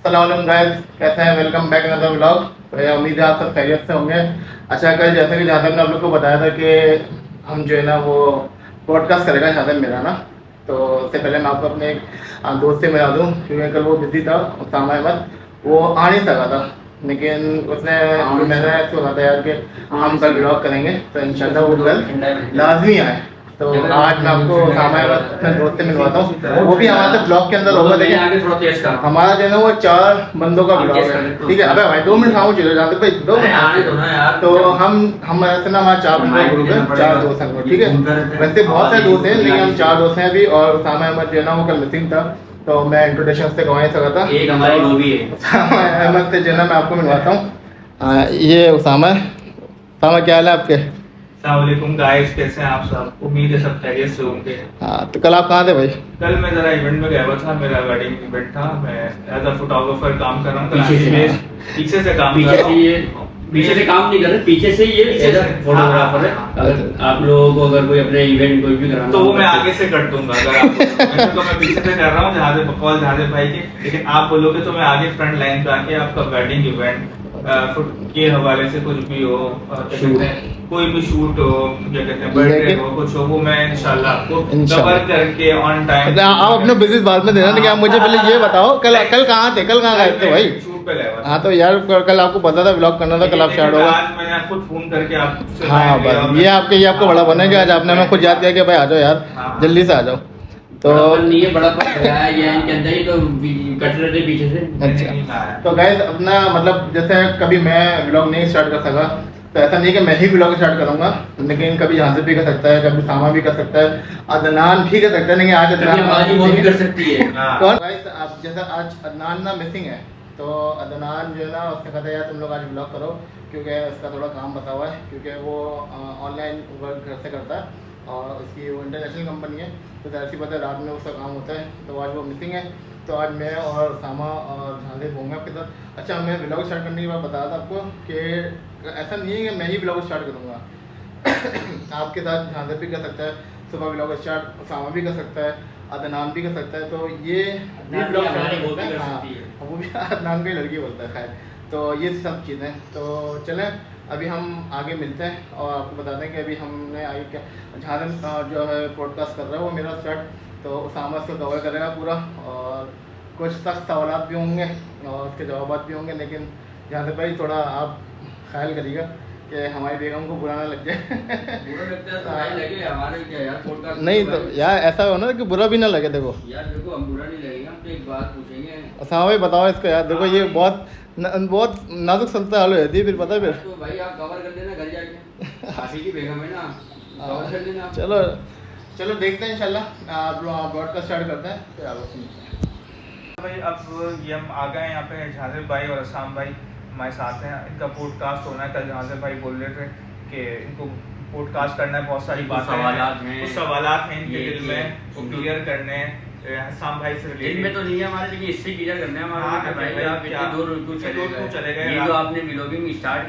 अस्सलाम गाइस, कैसे हैं? Welcome back another vlog. तो उम्मीद है आप सब खैरियत से होंगे। अच्छा कल जैसे कि जहाँ तक मैं आप लोग को बताया था कि हम जो है ना वो पॉडकास्ट करेगा जहाँ तक मेरा ना। तो उससे पहले मैं आपको अपने एक दोस्त से मिला दूँ, क्योंकि कल वो बिजी था, उसामा अहमद। वो आ नहीं सका था, लेकिन उसने मैंने ऐसे बोला था यार कि हम कल व्लॉग करेंगे, तो इंशाल्लाह वो कल लाजमी आए। तो आज मैं आपको उसामा अहमद अपने दोस्त से मिलवाता हूँ, वो भी हमारे साथ ब्लॉग के अंदर होगा। लेकिन हमारा जो है ना वो 4 बंदों का ब्लॉग है, ठीक है? अबे भाई 2 मिनट खाऊं, चलो जाते भाई 2 मिनट। तो हम ऐसे ना हमारा 4 बंदों का ग्रुप है, 4 दोस्त हैं, ठीक है? वैसे बहुत सारे दोस्त हैं, लेकिन हम 4 दोस्त हैं अभी। और उसामा अहमद जो है ना वो कल मिसिंग था, तो मैं इंट्रोडक्शन से करवा नहीं सका था। एक हमारी मूवी है उसामा अहमद से जो है ना मैं आपको मिलवाता हूँ। ये उसामा है। उसामा क्या हाल है आपके? अस्सलामुअलैकुम गाइस, कैसे हैं आप सब? उम्मीद है सब खैरियत से होंगे। हाँ, तो कल आप कहाँ थे भाई? कल मैं जरा इवेंट में गया हुआ था, मेरा वेडिंग इवेंट था। मैं एज अ फोटोग्राफर काम कर रहा हूँ। पीछे से काम कर रहा हूँ। पीछे से काम नहीं कर रहे, पीछे से ये पीछे से फोटोग्राफर है। अगर आप लोगों को अगर कोई अपने इवेंट कोई भी कराना तो वो मैं आगे से कर दूंगा। अगर आप बोलोगे तो मैं पीछे से कर रहा हूँ, जहाँ से बकवास जहाँ से भाई के। लेकिन आप बोलोगे तो मैं आगे फ्रंट लाइन पे आके आपका वेडिंग इवेंट के हवाले से कुछ भी हो, कोई भी शूट हो, क्या कहते हैं, बर्थडे हो, कुछ हो, वो मैं इंशाल्लाह आपको कवर करके ऑन टाइम। आप अपने बिजनेस बाद में देना, लेकिन आप मुझे पहले ये बताओ कल कहाँ थे? कल कहाँ गए थे भाई? शूट पे गया हुआ था। हाँ तो यार कल आपको पता था व्लॉग करना था, कल आप स्टार्ट होगा। आज मैंने आपको फोन करके आपसे हाँ बस ये आपके बड़ा बने कि आज आपने हमें खुद याद किया कि भाई आ जाओ यार, जल्दी से आ जाओ। तो नहीं है बड़ा ये इनके अंदर ही तो कट रहे थे पीछे से। अच्छा, तो गाइस अपना मतलब जैसे कभी मैं व्लॉग नहीं स्टार्ट कर सका, तो ऐसा नहीं कि मैं ही व्लॉग स्टार्ट करूंगा, लेकिन कभी हासिफ भी कर सकता है, कभी सामा भी कर सकता है, अदनान भी कर सकता है। लेकिन आज अदनान वो भी कर सकती है। कौन गाइस? आप जैसा आज अदनान ना मिसिंग है, तो अदनान जो है ना उसने कहा था यार तुम लोग आज व्लॉग करो, क्योंकि उसका थोड़ा काम बता हुआ है, क्योंकि वो ऑनलाइन वर्क घर से करता है और उसकी वो इंटरनेशनल कंपनी है, तो ऐसी बात है रात में उसका काम होता है, तो आज वो मिसिंग है। तो आज मैं और सामा और झांसे होंगे आपके साथ। अच्छा, मैं व्लॉग स्टार्ट करने के बाद बताया था आपको कि ऐसा नहीं है कि मैं ही व्लॉग स्टार्ट करूँगा। आपके साथ झांसे भी कर सकता है, सुबह व्लॉग स्टार्ट सामा भी कर सकता है, अदनान भी कर सकता है। तो ये भी व्लॉग वो भी अदनान की लड़की बोलता है, खैर। तो ये सब चीज़ें तो चलें, अभी हम आगे मिलते हैं और आपको बता दें कि अभी हमने आगे क्या झांसे जो है पॉडकास्ट कर रहा है वो मेरा स्टार्ट, तो उसामा उसको कवर करेगा पूरा, और कुछ सख्त सवाल भी होंगे और उसके जवाब भी होंगे। लेकिन जहाँ से भाई थोड़ा आप ख्याल करिएगा कि हमारी बेगम को बुरा ना लग जाए। बुरा लगता है तो भाई लगे हमारे क्या यार पॉडकास्ट नहीं तो यार ऐसा हो ना कि बुरा भी ना लगे। देखो यार, देखो हम बुरा नहीं लगेगा, हम तो एक बात पूछेंगे। उसामा भाई बताओ इसको यार, देखो ये बहुत नाजुक सलता हाल हो जाती है फिर, पता है फिर। तो भाई आप कवर कर लेना घर जाके, आशी की बेगम है ना, कवर कर लेना। चलो देखते हैं इंशाल्लाह, ब्रॉडकास्ट स्टार्ट करते हैं फिर आगे सुनते हैं। भाई अब ये हम आ गए यहाँ पे, झांसे भाई और असाम भाई हमारे साथ हैं। इनका पॉडकास्ट होना है। कल झांसे भाई बोल रहे थे कि इनको पॉडकास्ट करना है, बहुत सारी बातें हैं, कुछ सवालात हैं इनके दिल में, वो क्लियर करने हैं असाम भाई से दिल में तो नहीं है हमारे, लेकिन इससे क्लियर करना है हमारा। भाई आप इतने दूर चले गए। ये जो आपने व्लॉगिंग स्टार्ट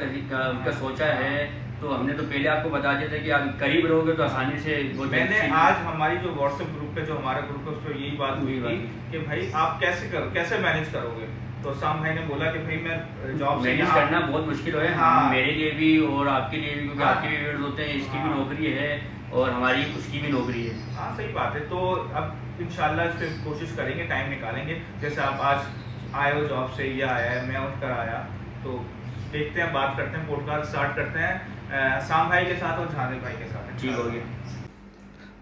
कर सोचा है, तो हमने तो पहले आपको बता दिया था कि आप करीब रहोगे तो आसानी से। मैंने आज हमारी जो व्हाट्सएप ग्रुप पे, जो हमारा ग्रुप है, उस पर यही बात हुई थी कि भाई आप कैसे मैनेज करोगे। तो साम भाई ने बोला कि भाई मैं जॉब मैनेज करना बहुत मुश्किल है। हाँ, मेरे लिए भी और आपके लिए भी, क्योंकि आपके भी व्यूअर्स होते हैं, इसकी भी नौकरी है और हमारी उसकी भी नौकरी है। हाँ सही बात है। तो अब इंशाल्लाह इस पर कोशिश करेंगे, टाइम निकालेंगे। जैसे आप आज आए हो जॉब से, या आया है, मैं उठ कर आया, तो देखते हैं, बात करते हैं, पॉडकास्ट स्टार्ट करते हैं साम भाई के साथ और झांसे भाई के साथ। ठीक हो गया।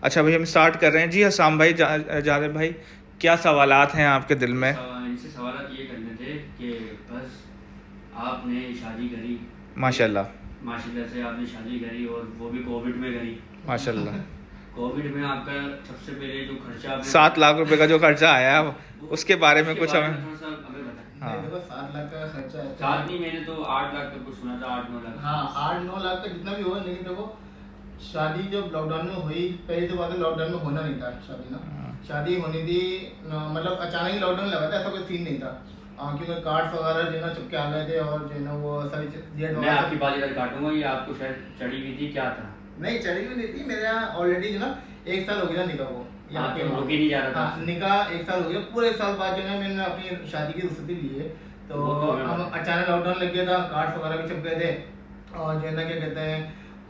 अच्छा भाई, हम स्टार्ट कर रहे हैं जी। असाम भाई, झांसे भाई, क्या सवालात हैं आपके दिल में? इनसे सवाल ये करने थे कि बस आपने शादी करी, माशाल्लाह से आपने शादी करी, और वो भी कोविड में करी। माशाल्लाह। कोविड में आपका सबसे पहले जो खर्चा 7 लाख रुपए का जो खर्चा आया, उसके बारे में कुछ हमें। हाँ देखो 7 लाख का खर्चा है। 7 नहीं, मैंने तो 8 लाख तक कुछ सुना था, 8-9 लाख। हाँ 8-9 लाख तक जितना भी हुआ, लेकिन देखो शादी जब लॉकडाउन में हुई, पहली तो बात है लॉकडाउन में होना नहीं था शादी ना। शादी होनी थी मतलब अचानक ही लॉकडाउन लगा था, ऐसा कोई सीन नहीं था, क्योंकि कार्ड्स वगैरह जो ना चुपके आ गए थे, और जो ना वो सारी चीजें। मैं आपकी बात इधर काटूंगा, ये आपको शायद चढ़ी हुई थी, क्या था? नहीं चढ़ी हुई नहीं थी, मेरे यहाँ ऑलरेडी जो ना 1 साल हो गया निकाह को, यहाँ पे रुक ही नहीं जा रहा था। हाँ, निकाह 1 साल हो गया, पूरे 1 साल बाद जो है मैंने अपनी शादी की रुखसती ली है। तो हम अचानक लॉकडाउन लग गया था, कार्ड्स वगैरह भी छप गए थे और जो है ना क्या कहते हैं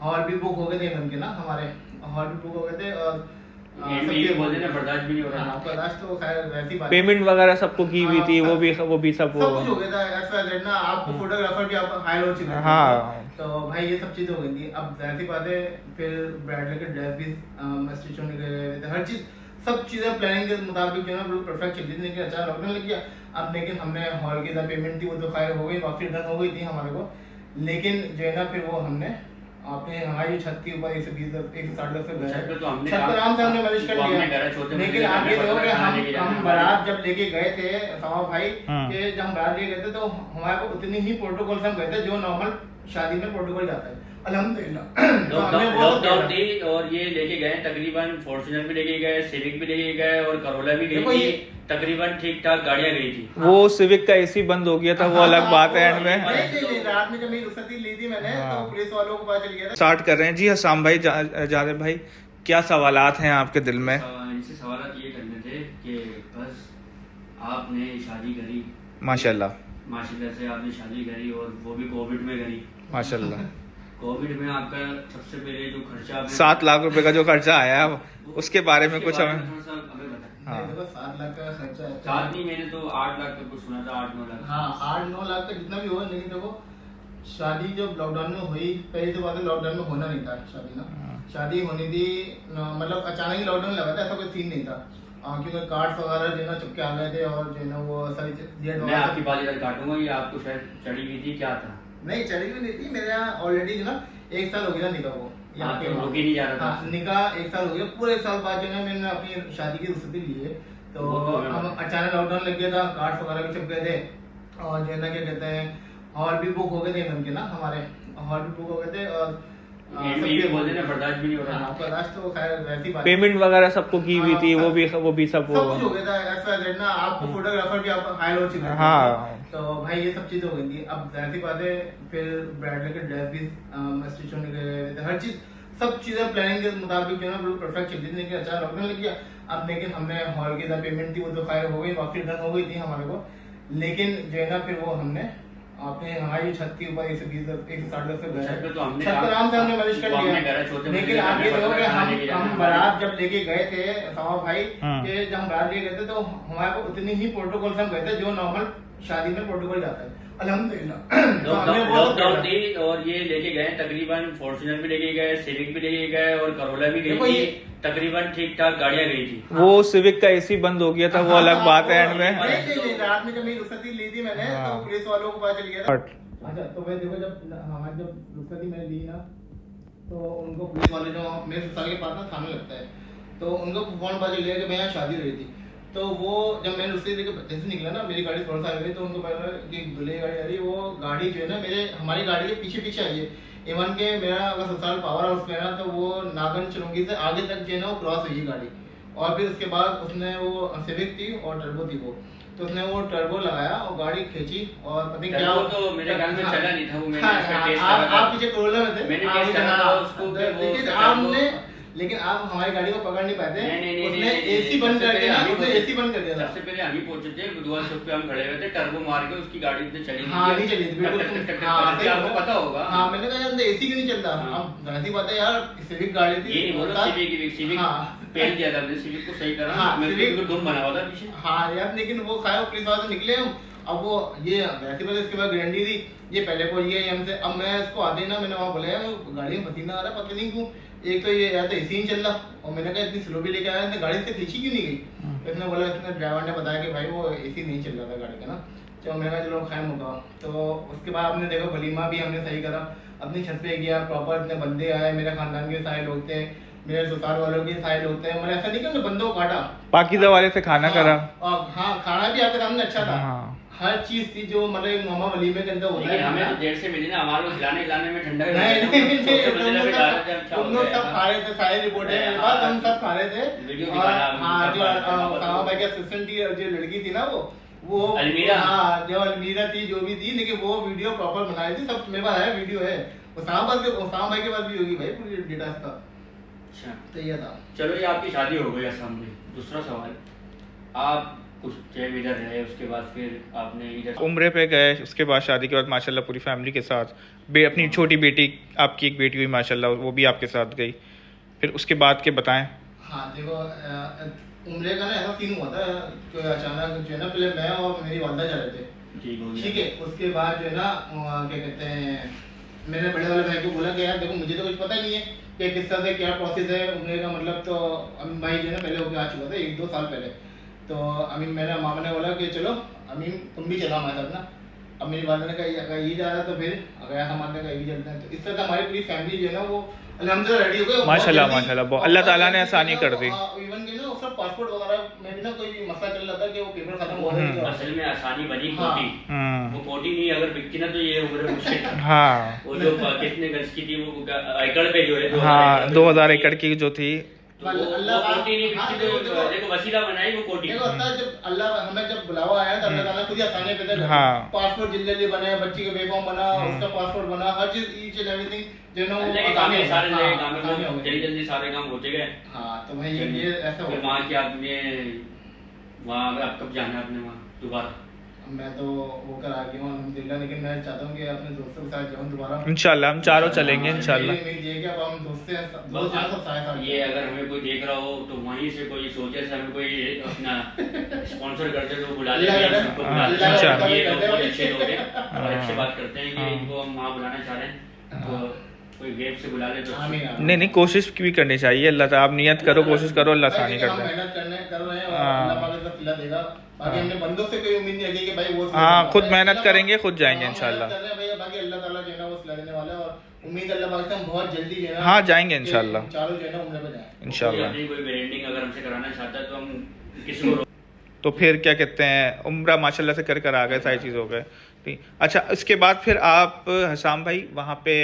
हॉल भी बुक हो गए थे इवेंट के ना, हमारे हॉल भी बुक हो गए थे और बर्दाश्त भी नहीं हो रहा। हाँ, बर्दाश्त तो खैर वैसी बात। पेमेंट वगैरह सबको की हुई थी, वो भी सब सब कुछ हो गया था ऐसा ना, आपको फोटोग्राफर भी आप हायर हो चुके थे। हाँ। तो भाई ये सब चीजें हो गई थी। अब जाहिर सी बात है फिर ब्राइडल के ड्रेस भी स्टिच होने गए थे, हर चीज सब चीजें प्लानिंग के मुताबिक जो है बिल्कुल परफेक्ट चल रही थी। लेकिन अचानक लॉकडाउन लग गया। अब लेकिन हमने हॉल की जो पेमेंट थी वो तो खैर हो गई, वापसी डन हो गई थी हमारे को। लेकिन जो है ना फिर वो हमने आपने हमारी छत के ऊपर 120 160 छत पर आराम से हमने मैनेज कर लिया। लेकिन आप ये देखो कि हम बारात जब लेके गए थे समा भाई कि जब हम बारात लेके गए थे तो हमारे को उतनी ही प्रोटोकॉल से हम गए थे जो नॉर्मल शादी में प्रोटोकॉल जाता है अल्हम्दुलिल्लाह। लॉकडाउन थी और ये लेके गए तकरीबन फॉर्च्यूनर भी लेके गए, सिविक भी लेके गए और करोला भी गई थी, तकरीबन ठीक ठाक गाड़ियां गई थी। वो सिविक का एसी बंद हो गया था, वो अलग बात है एंड में। नहीं, रात में जब मेरी रुखसती ली थी मैंने तो पुलिस वालों को पता चल गया था। स्टार्ट कर रहे हैं जी हसाम भाई, जावेद भाई क्या सवालात हैं आपके दिल में? इनसे सवाल ये करने थे कि बस आपने शादी करी माशाल्लाह से आपने शादी करी और वो भी कोविड में करी माशाल्लाह। कोविड में आपका सबसे पहले जो खर्चा 7 लाख रुपए का जो खर्चा आया उसके बारे में कुछ हमें हाँ। देखो 7 लाख का खर्चा है। 7 नहीं, मैंने तो 8 लाख का कुछ सुना था, 8-9 लाख। हाँ, 8-9 लाख का जितना भी हो। लेकिन देखो शादी जब लॉकडाउन में हुई, पहली तो बात है लॉकडाउन में होना नहीं था शादी ना। शादी होनी थी मतलब अचानक ही लॉकडाउन लगा था, ऐसा कोई सीन नहीं था क्योंकि कार्ड्स वगैरह जो है ना चुपके आ गए थे और जो है ना वो सारी डेट मैं आपकी बात इधर काटूंगा, ये आपको शायद चढ़ी हुई थी, क्या था? नहीं चढ़ी हुई नहीं थी, मेरे यहाँ ऑलरेडी जो ना 1 साल हो गया निकाह वो यहाँ पे रुक ही नहीं जा रहा था। हाँ, निकाह 1 साल हो गया, पूरे 1 साल बाद जो है मैंने अपनी शादी की रुखसती ली है। तो हम अचानक लॉकडाउन लग गया था, कार्ड्स वगैरह भी छप गए थे और जो है ना क्या कहते हैं हॉल भी बुक हो गए थे इवेंट के ना, हमारे हॉल भी बुक हो गए थे और बर्दाश्त भी नहीं हो रहा। बर्दाश्त तो खैर वैसी बात। पेमेंट वगैरह सबको की हुई थी, वो भी सब कुछ हो गया था ऐसा ना, आपको फोटोग्राफर भी आप हायर हो चुके थे। हाँ। तो भाई ये सब चीजें हो गई थी। अब जाहिर सी बात है फिर ब्राइडल के ड्रेस भी स्टिच होने गए थे, हर चीज सब चीजें प्लानिंग के मुताबिक जो है बिल्कुल परफेक्ट चल रही थी। लेकिन अचानक लॉकडाउन लग गया। अब लेकिन हमने हॉल की जो पेमेंट थी वो तो खैर हो गई, वापसी डन हो गई थी हमारे को। लेकिन जो है ना फिर वो हमने आपने हमारी छत के ऊपर 120 160 छत पर आराम से हमने मैनेज कर लिया। लेकिन आप ये देखो कि हम बारात जब लेके गए थे समा भाई कि जब हम बारात लेके गए थे तो हमारे को उतनी ही प्रोटोकॉल से हम गए थे जो नॉर्मल शादी में प्रोटोकॉल जाता है अल्हम्दुलिल्लाह। लॉकडाउन थी और ये लेके गए तकरीबन फॉर्च्यूनर भी लेके गए, सिविक भी लेके गए और करोला भी गई थी, तकरीबन ठीक ठाक गाड़ियां गई थी। वो सिविक का एसी बंद हो गया था, वो अलग बात है एंड में। नहीं, रात में जब मेरी रुखसती ली थी मैंने तो पुलिस वालों को पता चल गया था। अच्छा, तो भाई देखो जब हमारी जब रुखसती मैंने ली ना तो उनको पुलिस वाले जो मेरे ससुराल के पास ना थाना लगता है, तो उनको फोन पता चल गया कि भैया शादी हो रही थी। तो वो जब मैंने उससे लेकर जैसे निकला ना, मेरी गाड़ी थोड़ा सा आ गई तो उनको पता कि दूल्हे गाड़ी आ रही है। वो गाड़ी जो है ना हमारी गाड़ी के पीछे पीछे आई है। इवन के मेरा अगर ससुराल पावर हाउस में ना तो वो नागन चुरंगी से आगे तक जो है ना वो क्रॉस हुई गाड़ी। और फिर उसके बाद उसने वो सिविक थी और टर्बो थी वो, तो उसने वो टर्बो लगाया और गाड़ी खींची और पता नहीं क्या। तो मेरे ख्याल में चला नहीं था वो, मैंने इसका टेस्ट करा था। आप पीछे कोरोना में थे, मैंने टेस्ट करा था उसको। लेकिन आप हमारी गाड़ी को पकड़ नहीं पाते। नहीं, उसने एसी बंद कर दिया, उसने एसी बंद कर दिया था। सबसे पहले हम ही पहुंचे थे, बुधवार चौक पे हम खड़े हुए थे, टर्बो मार के उसकी गाड़ी से चली नहीं चली थी बिल्कुल। आपको पता होगा। हाँ, मैंने कहा यार एसी क्यों नहीं चलता। अब ऐसी बात है यार, सिविक गाड़ी थी। ये नहीं बोलो सिविक पेल दिया था, सिविक को सही करा। सिविक धुन बना हुआ था पीछे। हाँ यार, लेकिन वो खाया पुलिस वाले से निकले हम। अब वो ये वैसी बात, इसके बाद गारंटी थी ये पहले पहुंच गया हमसे। अब मैं इसको आते ना मैंने वहाँ बोला यार गाड़ी में पसीना आ रहा है, पता नहीं क्यों। एक तो ये या तो एसी नहीं चल रहा, और मैंने कहा इतनी स्लो भी लेके आया, गाड़ी से खींची क्यों नहीं गई। इसने बोला, इसने ड्राइवर ने बताया कि भाई वो एसी नहीं चल रहा था गाड़ी का ना। तो मैंने कहा चलो खैर मुका। तो उसके बाद हमने देखा वलीमा भी हमने सही करा, अपनी छत पे गया, प्रॉपर इतने बंदे आए, मेरे खानदान के सारे लोग थे, मेरे ससुराल वालों के सारे लोग थे। मतलब ऐसा नहीं कि हमने बंदों को काटा, पाकिज़ा वाले से खाना करा। हाँ, खाना भी आपके सामने अच्छा था। हर चीज थी जो मतलब मामा वलीमे के अंदर होता है। हमें तो देर से मिली ना, हमारे को खिलाने में ठंडा नहीं तुम लोग सब खा रहे थे, सारे रिपोर्ट है मेरे पास, हम सब खा रहे थे। हाँ, जो सामा भाई के असिस्टेंट की जो लड़की थी ना वो अलमीरा, हाँ जो अलमीरा थी जो भी थी, लेकिन वो वीडियो प्रॉपर बनाई थी, सब मेरे पास है वीडियो है। सामा भाई के पास भी होगी भाई पूरी डेटा इसका। अच्छा, तो ये था। चलो ये आपकी शादी हो गई असम में। दूसरा सवाल, आप कुछ टाइम इधर रहे, उसके बाद फिर आपने इधर उम्रे पे गए, उसके बाद शादी के बाद माशाल्लाह पूरी फैमिली के साथ अपनी छोटी बेटी, आपकी एक बेटी हुई माशाल्लाह, वो भी आपके साथ गई, फिर उसके बाद के बताएं। हाँ देखो, उम्रे का ना ऐसा सीन हुआ था कि अचानक जो है ना, पहले मैं और मेरी वालदा जा रहे थे, ठीक है। उसके बाद जो है ना क्या कहते हैं, मैंने बड़े वाले भाई को बोला कि यार देखो मुझे तो कुछ पता ही नहीं है कि किस तरह से क्या प्रोसेस है उम्रे का, मतलब तो अमीन भाई जो है ना पहले होकर आ चुका था 1-2 साल पहले। तो अमीन मेरा मामा ने बोला कि चलो अमीन तुम भी चलो हमारे साथ ना। अब मेरी वालदा ने कहा अगर ये जा रहा तो फिर अगर हमारे ने कहा ये भी चलते हैं, तो इस तरह से हमारी पूरी फैमिली जो है ना वो अल्हम्दुलिल्लाह रेडी हो गए माशाल्लाह माशाल्लाह, बहुत अल्लाह ताला ने आसानी कर दी। इवन के ना उसका पासपोर्ट वगैरह में भी ना कोई मसला चल रहा था कि वो पेपर खत्म हो रहे थे। असल में आसानी बनी हाँ। कोटी, वो कोटी नहीं अगर बिकती ना तो ये उम्र मुश्किल था। हाँ वो जो कितने गज की थी वो एकड़ पे जो है हाँ 2000 एकड़ की जो थी, तो वो कोटी नहीं बिकती, तो देखो वसीला बनाई वो कोटी। देखो उस्ताद, जब अल्लाह हमें जब बुलावा आया तो अल्लाह ताला खुद ही आसानी पैदा कर दी। हाँ। पासपोर्ट जल्दी बने, बच्ची का बेफॉर्म बना, उसका पासपोर्ट बना, हर चीज ईच एंड एवरीथिंग जो है ना अल्लाह के वो काम है, आसानी सारे हो गई। नए काम हाँ, आसानी हो में गई। जल्दी सारे काम होते गए। हाँ तो भाई ये ऐसा फिर हुआ। वहाँ के आपने वहाँ अब कब जाना है आपने वहाँ दोबारा? मैं तो होकर आ गया हूँ अल्हम्दुलिल्लाह, लेकिन मैं चाहता हूँ कि अपने दोस्तों के साथ जाऊँ दोबारा। इंशाल्लाह हम चारों चलेंगे इंशाल्लाह। मेरी उम्मीद ये है कि अब हम दोस्त हैं, दोस्त हैं सब साथ साथ। ये अगर हमें कोई देख रहा हो तो वहीं से कोई सोचे से हमें कोई अपना स्पॉन्सर करते तो बुला लेते हैं, सबको बुला लेते हैं। अच्छा। ये लोग बहुत अच्छे लोग हैं और अच्छी बात करते हैं कि इनको हम वहाँ बुलाना चाह रहे हैं, तो कोई वेब से बुला ले तो आमीन, आमीन। नहीं नहीं, कोशिश भी करनी चाहिए, अल्लाह ताला आप नियत करो, कोशिश करो, अल्लाह भाई आसानी देखिए, कर हम दे। मेहनत कर रहे हैं और हाँ। अल्लाह पाक इसका सिला देगा। बाकी हमने बंदों से कोई उम्मीद नहीं रखी कि भाई वो सिला हाँ, देगा। खुद भाई मेहनत अल्लाह करेंगे, पाक- खुद जाएंगे हाँ, इंशाल्लाह। मेहनत कर रहे हैं भैया, बाकी अल्लाह ताला जो है ना वो सिला देने वाला है और उम्मीद अल्लाह पाक से हम बहुत जल्दी जो है ना हाँ, जाएंगे इंशाल्लाह। कि चारों जो है ना उम्र पे जाएं। इंशाल्लाह। अपनी कोई ब्रांडिंग अगर हमसे कराना चाहता है तो हम किसी को तो फिर क्या कहते हैं, उम्रा माशाल्लाह से कर आ गए, सारी चीज़ हो गए, ठीक। अच्छा, इसके बाद फिर आप हसाम भाई वहाँ पे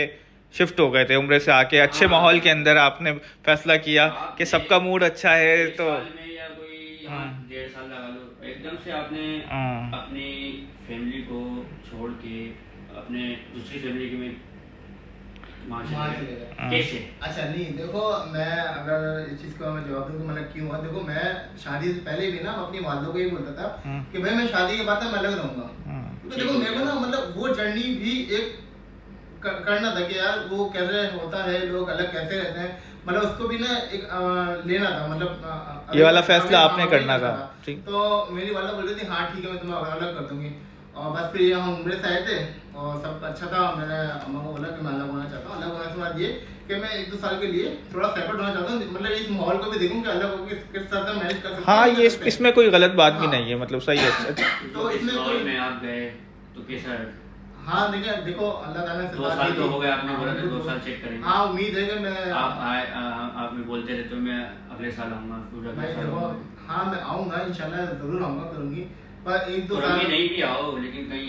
शिफ्ट हो गए थे उम्रे से आके, अच्छे हाँ। माहौल के अंदर आपने फैसला किया कि सबका मूड अच्छा है, एक तो साल में या कोई 1.5 साल लगा लो, एकदम से आपने हाँ। अपनी फैमिली को छोड़ के अपने दूसरी फैमिली के में वहाँ वहाँ चले चले गए। गए। कैसे? अच्छा नहीं, देखो मैं अगर इस चीज़ का मैं जवाब दूँ कि मतलब क्यों हुआ, देखो मैं शादी से पहले भी ना अपनी वालों को ये बोलता था कि भाई मैं शादी के बाद मैं अलग रहूँगा, क्योंकि देखो मेरे को ना मतलब वो जर्नी भी एक करना था कि यार वो कैसे होता है, लोग अलग कैसे रहते हैं, मतलब उसको भी ना एक लेना था, मतलब ये वाला फैसला आपने हाँ, करना वही था, ठीक। तो मेरी वाला बोल रही थी हाँ ठीक है मैं तुम्हें अलग कर दूंगी, और बस फिर यहाँ उम्रे से आए थे और सब अच्छा था। मैंने अम्मा को बोला कि मैं अलग होना चाहता हूँ। अलग होने के बाद ये कि मैं 1-2 साल के लिए थोड़ा सेपरेट होना चाहता हूँ, मतलब इस माहौल को भी देखूँ कि अलग होकर किस तरह से मैनेज कर सकता हाँ, हूँ। ये इसमें कोई गलत बात भी हाँ। नहीं है, मतलब सही है। अच्छा, तो इसमें माहौल कोई में आप गए तो कैसा? हाँ देखिए, देखो अल्लाह ताला ने 2 साल तो हो गए, आपने बोला था 2 साल चेक करेंगे। हाँ उम्मीद है कि मैं आप आए, आप में बोलते रहे तो मैं अगले साल आऊँगा, फिर अगले भाई साल देखो, आऊँगा। हाँ मैं आऊँगा इंशाल्लाह, जरूर आऊँगा, करूँगी, पर 1-2 करूँगी साल नहीं भी आओ, लेकिन कहीं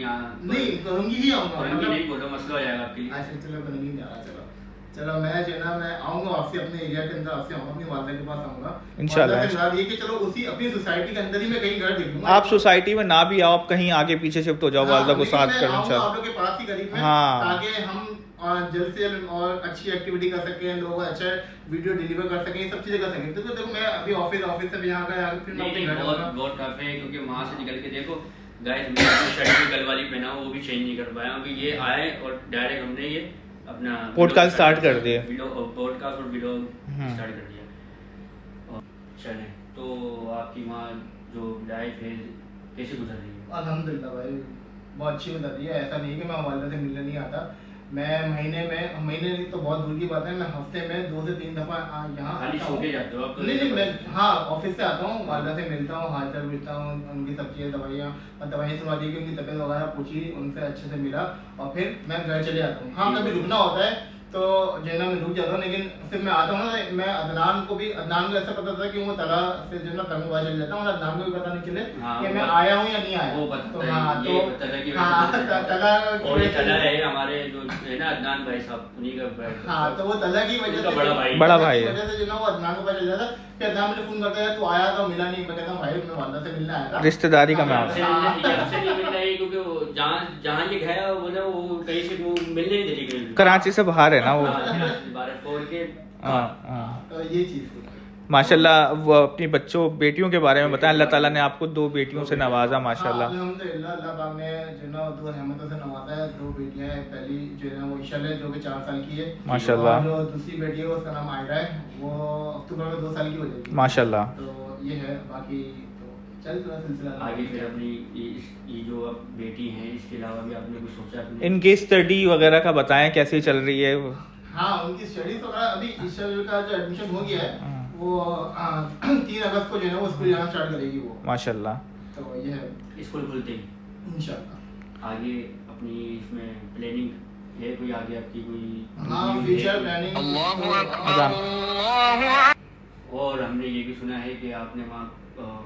नहीं करूँगी ही आऊँगा, करूँगी नहीं बोलो, मसला हो जाएगा आपके लिए। अच्छा चलो करूँगी नहीं आ रहा, चलो चलो मैं जो है ना मैं आऊँगा आपसे अपने एरिया के अंदर, आपसे आऊँगा, अपनी वालदा के पास आऊँगा इंशाल्लाह। वालदा से मिला दिए कि चलो उसी अपनी सोसाइटी के अंदर ही मैं कहीं घर देख लूँगा। आप सोसाइटी में ना भी आओ, आप कहीं आगे पीछे शिफ्ट हो जाओ, हाँ, वालदा को लेकिन साथ मैं करो आऊँगा इंशाल्लाह। आप लोग के पास ही करीब में, हाँ। ताकि हम जल्द से जल्द और अच्छी एक्टिविटी कर सकें, लोग अच्छा वीडियो डिलीवर कर सकें, ये सब चीज़ें कर सकें। तो देखो मैं अभी ऑफिस से भी यहाँ गया, फिर मैं अपने नहीं, घर बहुत जाऊँगा। बहुत टफ है, क्योंकि वहाँ से निकल के देखो गाइस, मैं अपनी शर्ट भी कल वाली पहना हूँ, वो भी चेंज नहीं कर पाया, क्योंकि ये आए और डायरेक्ट हमने ये अपना पॉडकास्ट स्टार्ट कर दिए, पॉडकास्ट और वीडियो स्टार्ट कर दिया। और चलें, तो आपकी वहाँ जो लाइफ है कैसे गुजर रही है? अल्हम्दुलिल्लाह भाई बहुत अच्छी गुजर रही है। ऐसा नहीं है कि मैं वालदा से मिलने नहीं आता, मैं महीने तो बहुत दूर की बात है, मैं हफ्ते में 2 से 3 दफ़ा यहाँ खाली आता सो हूँ। के जाते हो आप तो? नहीं मैं हाँ ऑफिस से आता हूँ, वालदा से मिलता हूँ, हाल चाल पूछता हूँ, उनकी सब चीज़ें दवाइयाँ सुनवा दी कि उनकी तबीयत वगैरह पूछी, उनसे अच्छे से मिला और फिर मैं घर चले जाता हूँ। हाँ कभी रुकना होता है तो जो है ना मैं रुक जाता हूँ, लेकिन फिर मैं आता हूँ ना, मैं अदनान को ऐसा पता था कि वो तला से जो है ना तंगवा चल जाता हूँ, और अदनान को भी पता नहीं चले हाँ, कि मैं आया हूँ या नहीं आया। वो पता तो है, हाँ ये तो पता है कि हाँ तला और ये तला है हमारे जो है ना अदनान भाई साहब, उन्हीं का हाँ तो वो तला की वजह उनका से बड़ा भाई है। वजह से जो ना वो अदनान को पता चल जाता कि अदनान मुझे फोन करता है तू आया तो मिला नहीं, मैं कहता हूँ भाई मैं वालदा से मिलने आया था। रिश्तेदारी का हाँ, मामला। हमसे नहीं मिल रही, क्योंकि वो जहाँ ये गया वो ना वो कहीं से वो मिलने नहीं दे रही कहीं। कराची से बाहर है ना वो। 12 फोड़ के तो ये चीज़ थी। माशाल्लाह। वो अपनी बच्चों बेटियों के बारे में बताएं, अल्लाह ताला ने आपको 2 बेटियों से नवाजा माशाल्लाह। अल्हम्दुलिल्लाह, अल्लाह पाक ने जो ना 2 रहमतों से नवाजा है। 2 बेटियां हैं, पहली जो है ना वो ईशल है जो कि 4 साल की है माशाल्लाह। और जो दूसरी बेटी है उसका नाम आयरा है, वो अक्टूबर में 2 साल की हो जाएगी माशाल्लाह। तो ये है। बाकी तो चल पूरा सिलसिला आगे फिर अपनी ये जो अब बेटी हैं इसके अलावा भी आपने कुछ सोचा अपने? इनकी स्टडी वगैरह का बताएं, कैसी चल रही है? हाँ, उनकी स्टडीज वगैरह अभी ईशल का जो एडमिशन हो गया है वो 3 अगस्त को जो है ना वो स्कूल जाना स्टार्ट करेगी वो माशाल्लाह। तो ये है स्कूल खुलते ही इंशाल्लाह। आगे अपनी इसमें प्लानिंग है कोई आगे आपकी कोई? हाँ, फ्यूचर प्लानिंग। और हमने ये भी सुना है कि आपने वहाँ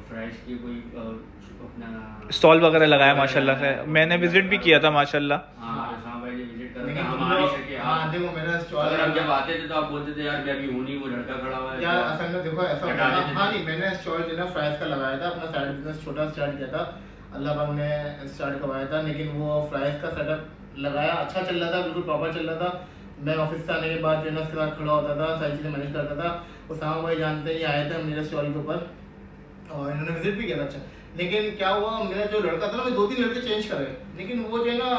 फ्राइज की कोई अपना स्टॉल वगैरह लगाया माशाल्लाह से, मैंने विजिट भी किया था माशाल्लाह। हाँ भाई ने विजिट करा लेकिन था, हम तुम आ नहीं लोग- सके। हाँ, देखो मेरा स्टॉल अगर हम जब आते थे तो आप बोलते थे यार मैं अभी हूँ नहीं, वो लड़का खड़ा हुआ है। यार तो असल में देखो ऐसा हटा होता देते था। थे। हाँ नहीं, मैंने स्टॉल जो है ना फ्राइज का लगाया था, अपना साइड बिजनेस छोटा स्टार्ट किया था, अल्लाह पाक ने स्टार्ट करवाया था। लेकिन वो फ्राइज का सेटअप लगाया, अच्छा चल रहा था, बिल्कुल प्रॉपर चल रहा था। मैं ऑफिस से आने के बाद जो है ना उसके साथ खड़ा होता था, सारी चीज़ें मैनेज करता था। उसामा भाई जानते ही आए थे मेरे स्टॉल के ऊपर और इन्होंने विजिट भी किया था। अच्छा, लेकिन क्या हुआ, मेरा जो लड़का था ना, मैं 2-3 लड़के चेंज करे, लेकिन वो जो है ना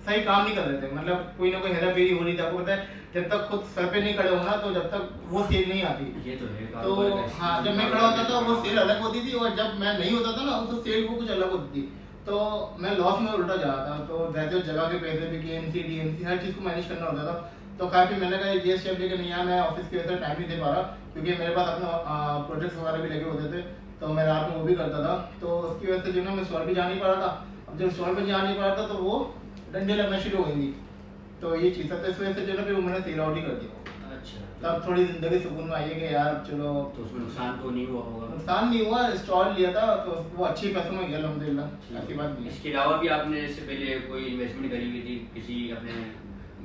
सही काम नहीं कर रहे थे। मतलब कोई ना कोई हेरा फेरी हो रही थी। आपको पता है जब तक खुद सर पे नहीं खड़े हो ना तो जब तक वो सेल नहीं आती। ये तो है तो हाँ, जब मैं खड़ा होता था वो सेल अलग होती थी और जब मैं नहीं होता था ना तो सेल वो कुछ अलग होती थी। तो मैं लॉस में उल्टा जा रहा था। तो जैसे जगह के पैसे भी, KMC DMC हर चीज़ को मैनेज करना होता था। तो काफ़ी मैंने कहा ये स्टेप लेके नहीं आया, मैं ऑफिस की वजह से टाइम नहीं दे पा रहा क्योंकि मेरे पास अपना प्रोजेक्ट्स वगैरह भी लगे होते थे। तो मैं रात में वो भी करता था, तो उसकी वजह से जो ना मैं स्टॉल भी जा नहीं पा रहा था। अब जब स्टॉल पर जा नहीं पा रहा था तो वो डंडे लगना शुरू हो गई थी। तो ये चीज़ था, तो इस वजह से जो ना फिर मैंने सेल आउट ही कर दिया। अच्छा, तब थोड़ी ज़िंदगी सुकून में आई है कि यार चलो। तो उसमें नुकसान तो नहीं हुआ होगा? नुकसान नहीं हुआ, स्टॉल लिया था तो वो अच्छे पैसों में गया अल्हम्दुलिल्लाह, ऐसी बात नहीं है। इसके अलावा भी आपने इससे पहले कोई इन्वेस्टमेंट करी हुई थी किसी अपने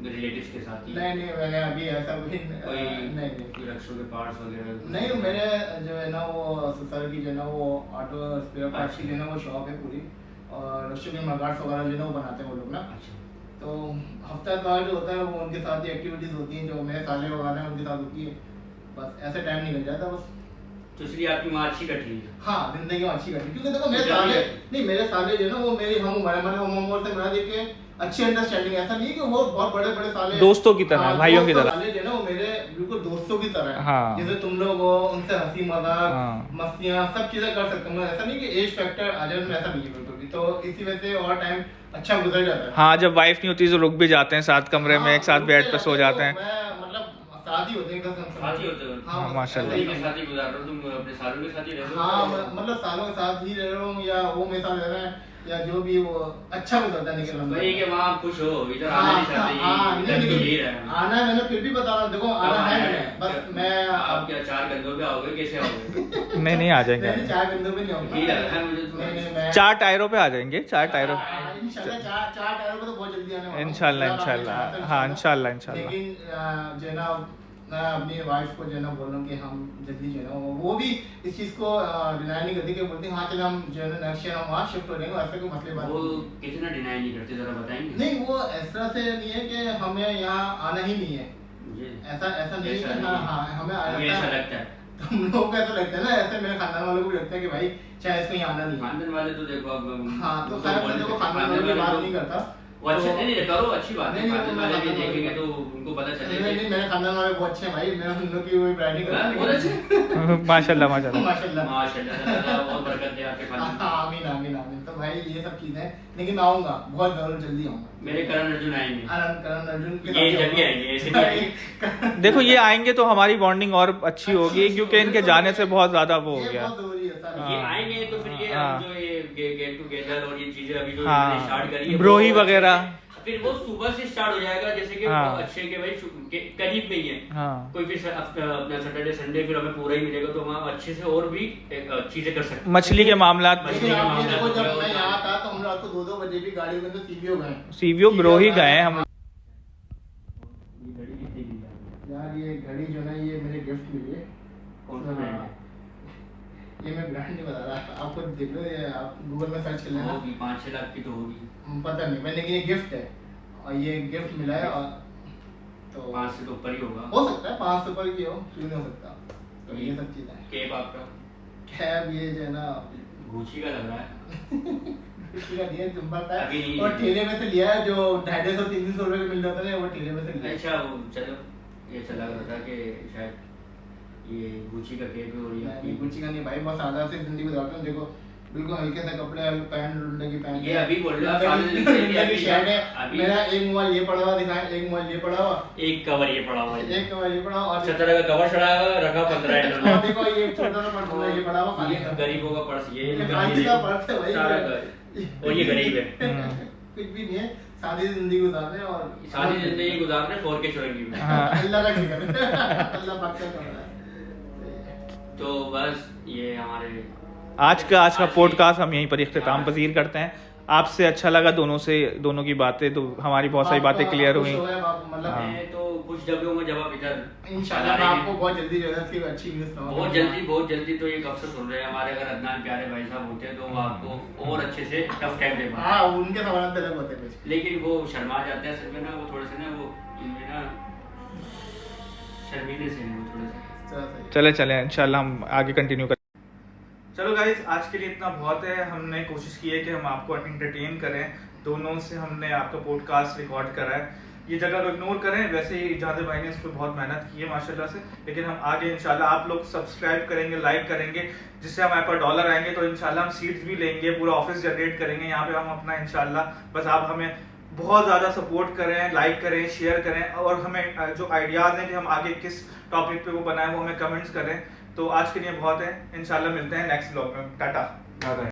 रिलेटिव्स के साथ ही? नहीं, मैंने अभी ऐसा कोई कोई नहीं। कोई रक्षों के पार्ट्स वगैरह? नहीं, मेरे जो है ना वो ससुर की जो है ना वो ऑटो स्पेयर पार्ट्स की जो है ना वो शॉप है पूरी, और रक्षों के मगार्ड्स वगैरह जो है ना वो बनाते हैं वो लोग ना। अच्छा, तो हफ्ता बार जो होता है वो उनके साथ ही एक्टिविटीज़ होती हैं, जो मेरे साले वगैरह हैं उनके साथ होती है। बस ऐसे टाइम निकल जाता है बस। तो इसलिए आपकी वहाँ अच्छी कट रही है? हाँ, जिंदगी में अच्छी कटी क्योंकि देखो मेरे क्या साले है? नहीं, मेरे साले जो है ना वो मेरी हम उम्र से मिला देख के अच्छी अंडरस्टैंडिंग। ऐसा नहीं है कि वो बहुत बड़े बड़े साले दोस्तों की तरह, हाँ, भाइयों की दोस्तों तरह। साले जो है ना वो मेरे बिल्कुल दोस्तों की तरह है। हाँ। जैसे तुम लोग हो, उनसे हंसी मजाक, हाँ। मस्तियाँ सब चीजें कर सकते हो। ऐसा नहीं कि एज फैक्टर आ जाए उनमें, ऐसा नहीं है बिल्कुल भी। तो इसी वजह से और टाइम अच्छा गुजर जाता है। हाँ, जब वाइफ नहीं होती तो रुक भी जाते हैं साथ कमरे में, हाँ, एक साथ रुक बेड के पे सो जाते हैं। मैं मतलब साथ ही होते हैं एकदम साथ ही होते हो? हाँ, बस माशाल्लाह। ऐसा ही के करना। साथ ही गुजार रहे हो तुम, अपने सालों के साथ ही रह रहे हो? हाँ, मतलब सालों के साथ ही रह रहा हूँ या वो मेरे साथ रह रहे हैं या जो भी, वो अच्छा गुजरता है निकल वही कि वहाँ आप खुश हो, इधर आना नहीं चाहते, इधर तो यही रहा। आना है, मैंने फिर भी बता रहा हूँ, देखो आना है मैंने, बस मैं आप क्या 4 कंधों पे आओगे, कैसे आओगे? नहीं आ जाएंगे। नहीं, 4 घंटों में नहीं यही लग रहा है मुझे तो। नहीं, मैं 4 टायरों पे आ जाएंगे, 4 टायरों। इंशाल्लाह 4 टायरों पे तो बहुत जल्दी आने वाला हूँ। इंशाल्लाह। हाँ, इंशाल्लाह। लेकिन जो है ना मैं अपनी वाइफ को जो है ना बोल रहा हूँ कि हम जल्दी जो है ना वो भी इस चीज़ को डिनाई नहीं करती कि बोलती हाँ चलो हम जो है ना नेक्स्ट ईयर हम वहाँ शिफ्ट हो जाएंगे, ऐसे कोई मसले बात वो नहीं। कितना डिनाई नहीं करते, जरा बताएंगे? नहीं, वो इस तरह से नहीं है कि हमें यहाँ आना ही नहीं है, मुझे ऐसा नहीं है ऐसा कि नहीं हाँ है। हाँ हमें मुझे ऐसा आना है। लगता है। तुम लोगों को ऐसा लगता है ना, ऐसे मेरे खानदान वालों को भी लगता है कि भाई चाहे इसको यहाँ आना नहीं है। खानदान वाले तो देखो अब हाँ, तो खैर मैं देखो खानदान वालों की बात नहीं करता। वो अच्छे तो- नहीं करो, अच्छी बात है। नहीं, खानदान मैं वाले भी खानदान देखेंगे वाले- तो उनको पता नहीं, चलेगा। मेरे खानदान वाले बहुत अच्छे हैं भाई, मैं उन लोग की कोई ब्रांडिंग कर रहा बहुत अच्छे। माशाल्लाह माशाल्लाह। माशाल्लाह। माशाल्लाह, बहुत बरकत दे आपके खानदान में। आमीन आमीन आमीन। तो भाई ये सब चीजें, लेकिन मैं आऊंगा बहुत जरूर, जल्दी आऊंगा। मेरे करण अर्जुन आएंगे, करण अर्जुन के ये साथ जल्दी आऊंगा। आएंगे, ऐसे नहीं आएंगे। देखो ये आएंगे तो हमारी बॉन्डिंग और अच्छी होगी, क्योंकि इनके जाने से बहुत ज्यादा वो हो ये गया। बहुत जरूरी है सर। ये आएंगे तो फिर ये हाँ। जो ये गेट टुगेदर और ये चीजें अभी जो हाँ, इन्होंने स्टार्ट करी है, ब्रोही वो- वगैरह। फिर वो सुबह से स्टार्ट हो जाएगा, जैसे कि हाँ। अच्छे के भाई करीब में ही है। हाँ। कोई फिर अपना सैटरडे संडे फिर हमें पूरा ही मिलेगा, तो वहाँ अच्छे से और भी चीजें कर सकते हैं। मछली के मामलात, मछली लेकिन का आप ये मामला देखो तो क्या जब मैं होता है? यहाँ था तो हम रात को 2-2 बजे भी गाड़ी में तो सीवीओ गए। सीवीओ ब्रोही गए हम। ये घड़ी कितने की है? यार ये घड़ी जो ना ये मेरे गिफ्ट मिली है। कौन सा ब्रांड है? ये मैं ब्रांड नहीं बता रहा, आपको देख लो, ये आप गूगल में सर्च कर लेना। होगी 5-6 लाख की तो होगी। पता नहीं, मैंने ये गिफ्ट है और ये गिफ्ट मिला है। और तो 5 से तो ऊपर ही होगा। हो सकता है 5 से ऊपर की हो, क्यों नहीं हो सकता। तो ये सब चीज़ें हैं। कैप आपका कैब ये जो है ना गुची का लग रहा है। किसी का नहीं है, सिंपल था। अभी नहीं। और ठेले में से लिया है, जो 250-300 रुपए का मिल जाता है, वो ठेले में से लिया है। अच्छा वो चलो ये चला रहा था कि शायद ये गुची का केक और ये गुच्ची का नहीं भाई, बहुत सादा से जिंदगी गुजारता हूँ। देखो बिल्कुल हल्के से कपड़े, पैंट, लुंडे की पैंट, ये अभी बोल रहे हो लुंडे की शर्ट है। अभी मेरा एक मोबाइल ये पड़ा हुआ दिखाएं, एक मोबाइल ये पड़ा हुआ, एक कवर ये पड़ा हुआ है, एक मोबाइल ये पड़ा हुआ, और 17 का कवर चढ़ा हुआ रखा 15 है और देखो ये छोटा सा पर्स ये पड़ा हुआ खाली ये है। गरीबों का पर्स ये खाली का पर्स है भाई, सारा घर। और ये गरीब है। कुछ भी नहीं है, सादी जिंदगी गुजारने और सारी जिंदगी गुजारने 4K चुराएंगी में। अल्लाह का शुक्र है, अल्लाह पाक का शुक्र है। तो बस ये हमारे आज का पॉडकास्ट हम यहीं पर इख्तिताम पजीर करते हैं। आपसे अच्छा लगा दोनों की बातें, तो हमारी बहुत सारी बातें क्लियर हुई। मतलब मैं तो कुछ जगहों में जवाब इधर इंशाल्लाह आपको बहुत जल्दी जो है इसकी अच्छी न्यूज़ बहुत जल्दी तो एक अफसर सुन रहे हैं हमारे अगर अदनान प्यारे भाई साहब होते हैं तो वो आपको और अच्छे से टफ टाइम दे पाते। हाँ उनके सवाल पे अलग होते हैं कुछ, लेकिन वो शर्मा जाते हैं असल में ना, वो थोड़े से ना वो इनमें ना शर्मीले से हैं वो थोड़े से। चले इंशाल्लाह हम आगे कंटिन्यू करें। चलो गाइस, आज के लिए इतना बहुत है। हमने कोशिश की है कि हम आपको एंटरटेन करें, दोनों से हमने आपका पॉडकास्ट रिकॉर्ड करा है। ये जगह को इग्नोर करें, वैसे ही इजाज़त भाई ने इस पर बहुत मेहनत की है माशाल्लाह से, लेकिन हम आगे इंशाल्लाह आप लोग सब्सक्राइब करेंगे, लाइक करेंगे, जिससे हमारे पास डॉलर आएंगे तो इंशाल्लाह हम सीट्स भी लेंगे, पूरा ऑफिस जनरेट करेंगे यहाँ पे हम अपना इंशाल्लाह। बस आप हमें बहुत ज़्यादा सपोर्ट करें, लाइक करें, शेयर करें, और हमें जो आइडियाज़ हैं कि हम आगे किस टॉपिक पे वो बनाएं वो हमें कमेंट्स करें। तो आज के लिए बहुत है, इंशाल्लाह मिलते हैं नेक्स्ट व्लॉग में। टाटा।